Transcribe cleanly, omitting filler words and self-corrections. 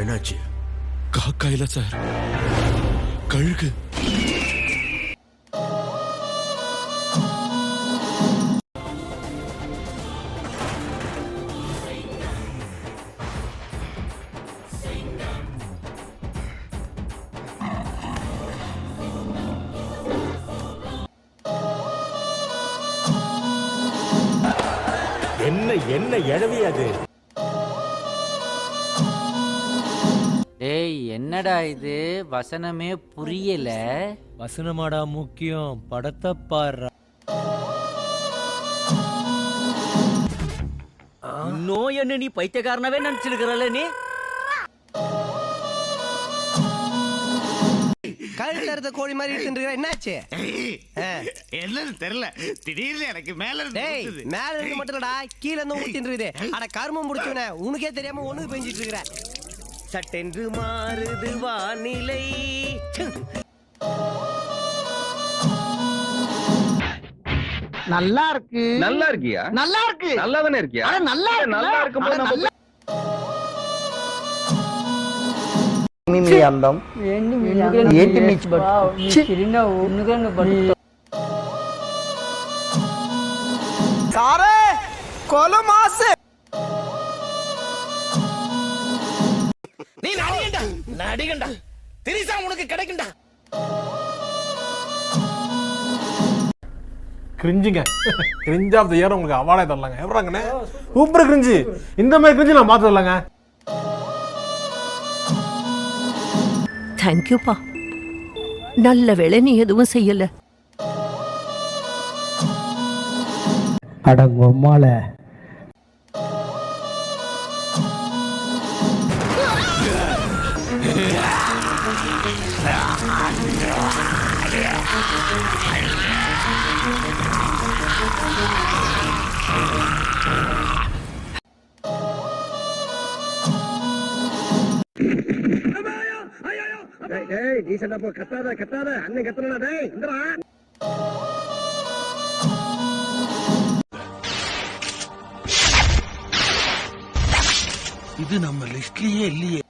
என்னாச்சு? காக்கா இல்ல சார், கழுகு. என்ன என்ன எழவி அது? டேய் என்னடா இது, வசனமே புரியல. வசனமாடா முக்கியம், படத்தை பாரு. இன்னும் என்ன நீ பைத்தியக்காரனவே நினைச்சிருக்கிறல்ல நீ? கழுத்துல இருந்த கோழி மாதிரி எடுத்துட்டு என்னாச்சு? என்னன்னு தெரியல, திடீர்னு எனக்கு மேல இருந்து மேல இருந்து மட்டும் இல்லடா, கீழ இருந்து ஊத்திட்டு இருக்குது. அட கருமம் முடிச்சுன, உனக்கே தெரியாம ஒண்ணுக்கு பெஞ்சிட்டு இருக்கிற. சட்டென்று மாறுது வானிலை. நல்லா இருக்கு. நல்லா இருக்கியா? நல்லா இருக்கு. நல்லா தானே இருக்கியா? நல்லா நல்லா இருக்கும்போது நம்ம మీ అందం ఏంటి మీ సారే కొలమాసే நீ நடிகண்டா நடிகண்டா, திரிசா உனக்கு கிடைக்கும்டா. கிரிஞ்சுங்க, கிரிஞ்ச் ஆஃப் தி இயர் உங்களுக்கு அவார்டே தரலாங்க. எப்படாங்கண்ணே சூப்பர் கிரிஞ்சு. இந்த மாதிரி கிரிஞ்சு நான் பார்த்து வரலாங்க. தேங்க்யூப்பா, நல்ல வேளை நீ எதுவும் செய்யல. அடங்கம்மால கத்தாத அண்ணன் கத்தனா இது நம்ம லிஸ்ட்லயே இல்லையே.